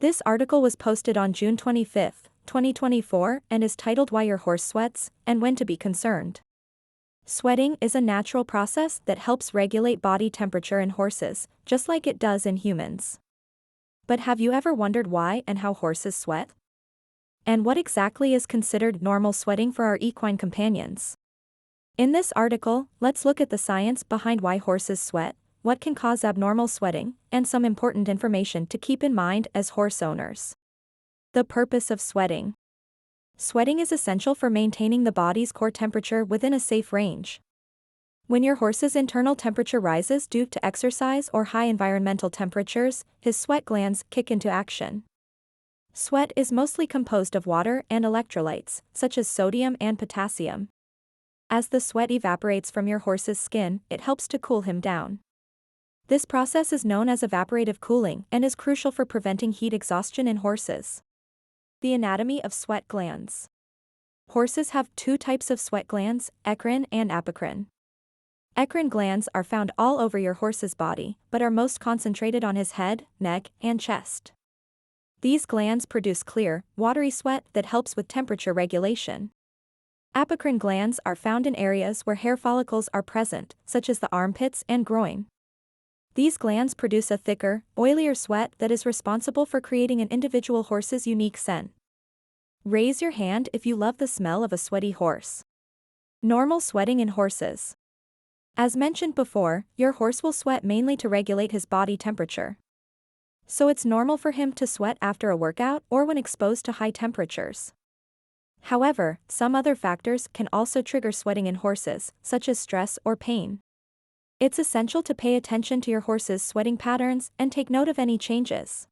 This article was posted on June 25, 2024, and is titled Why Your Horse Sweats and When to Be Concerned. Sweating is a natural process that helps regulate body temperature in horses, just like it does in humans. But have you ever wondered why and how horses sweat? And what exactly is considered normal sweating for our equine companions? In this article, let's look at the science behind why horses sweat, what can cause abnormal sweating, and some important information to keep in mind as horse owners. The purpose of sweating. Sweating is essential for maintaining the body's core temperature within a safe range. When your horse's internal temperature rises due to exercise or high environmental temperatures, his sweat glands kick into action. Sweat is mostly composed of water and electrolytes, such as sodium and potassium. As the sweat evaporates from your horse's skin, it helps to cool him down. This process is known as evaporative cooling and is crucial for preventing heat exhaustion in horses. The anatomy of sweat glands. Horses have two types of sweat glands, eccrine and apocrine. Eccrine glands are found all over your horse's body, but are most concentrated on his head, neck, and chest. These glands produce clear, watery sweat that helps with temperature regulation. Apocrine glands are found in areas where hair follicles are present, such as the armpits and groin. These glands produce a thicker, oilier sweat that is responsible for creating an individual horse's unique scent. Raise your hand if you love the smell of a sweaty horse. Normal sweating in horses. As mentioned before, your horse will sweat mainly to regulate his body temperature. So it's normal for him to sweat after a workout or when exposed to high temperatures. However, some other factors can also trigger sweating in horses, such as stress or pain. It's essential to pay attention to your horse's sweating patterns and take note of any changes.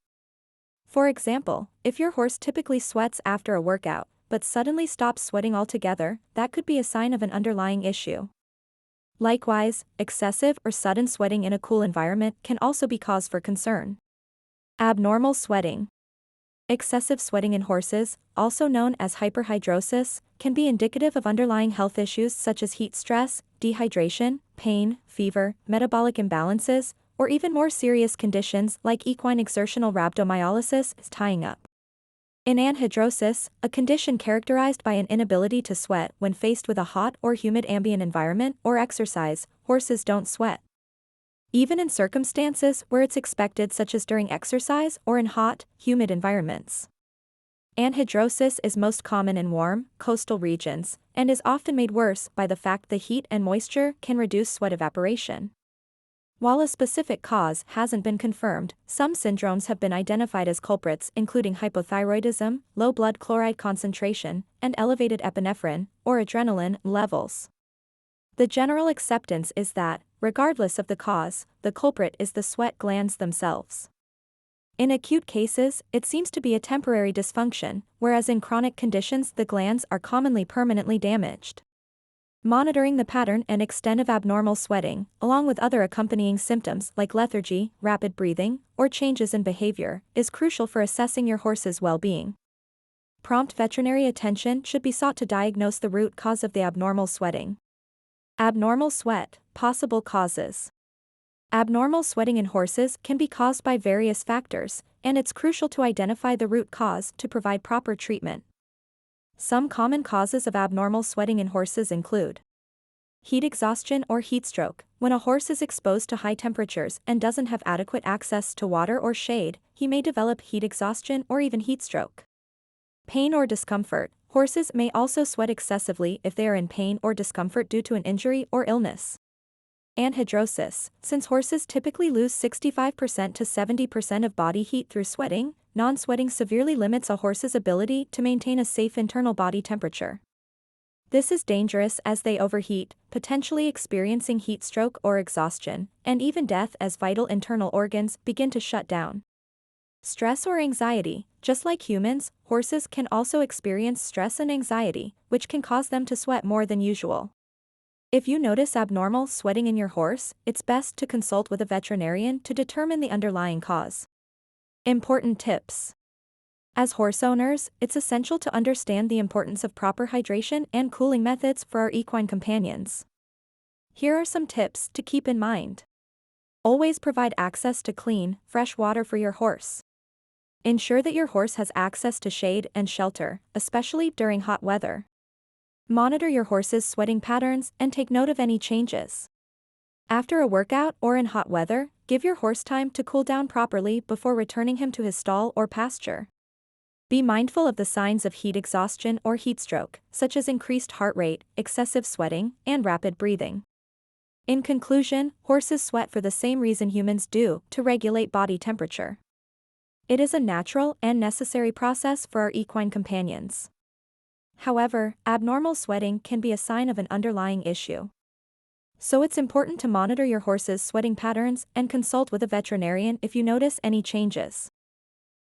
For example, if your horse typically sweats after a workout, but suddenly stops sweating altogether, that could be a sign of an underlying issue. Likewise, excessive or sudden sweating in a cool environment can also be cause for concern. Abnormal sweating. Excessive sweating in horses, also known as hyperhidrosis, can be indicative of underlying health issues such as heat stress, dehydration, pain, fever, metabolic imbalances, or even more serious conditions like equine exertional rhabdomyolysis, tying up. In anhidrosis, a condition characterized by an inability to sweat when faced with a hot or humid ambient environment or exercise, horses don't sweat. Even in circumstances where it's expected, such as during exercise or in hot, humid environments. Anhidrosis is most common in warm, coastal regions, and is often made worse by the fact the heat and moisture can reduce sweat evaporation. While a specific cause hasn't been confirmed, some syndromes have been identified as culprits, including hypothyroidism, low blood chloride concentration, and elevated epinephrine, or adrenaline, levels. The general acceptance is that, regardless of the cause, the culprit is the sweat glands themselves. In acute cases, it seems to be a temporary dysfunction, whereas in chronic conditions the glands are commonly permanently damaged. Monitoring the pattern and extent of abnormal sweating, along with other accompanying symptoms like lethargy, rapid breathing, or changes in behavior, is crucial for assessing your horse's well-being. Prompt veterinary attention should be sought to diagnose the root cause of the abnormal sweating. Abnormal sweat, possible causes. Abnormal sweating in horses can be caused by various factors, and it's crucial to identify the root cause to provide proper treatment. Some common causes of abnormal sweating in horses include heat exhaustion or heat stroke. When a horse is exposed to high temperatures and doesn't have adequate access to water or shade, he may develop heat exhaustion or even heat stroke. Pain or discomfort. Horses may also sweat excessively if they are in pain or discomfort due to an injury or illness. Anhidrosis. Since horses typically lose 65% to 70% of body heat through sweating, non-sweating severely limits a horse's ability to maintain a safe internal body temperature. This is dangerous as they overheat, potentially experiencing heat stroke or exhaustion, and even death as vital internal organs begin to shut down. Stress or anxiety. Just like humans, horses can also experience stress and anxiety, which can cause them to sweat more than usual. If you notice abnormal sweating in your horse, it's best to consult with a veterinarian to determine the underlying cause. Important tips. As horse owners, it's essential to understand the importance of proper hydration and cooling methods for our equine companions. Here are some tips to keep in mind. Always provide access to clean, fresh water for your horse. Ensure that your horse has access to shade and shelter, especially during hot weather. Monitor your horse's sweating patterns and take note of any changes. After a workout or in hot weather, give your horse time to cool down properly before returning him to his stall or pasture. Be mindful of the signs of heat exhaustion or heat stroke, such as increased heart rate, excessive sweating, and rapid breathing. In conclusion, horses sweat for the same reason humans do, to regulate body temperature. It is a natural and necessary process for our equine companions. However, abnormal sweating can be a sign of an underlying issue. So it's important to monitor your horse's sweating patterns and consult with a veterinarian if you notice any changes.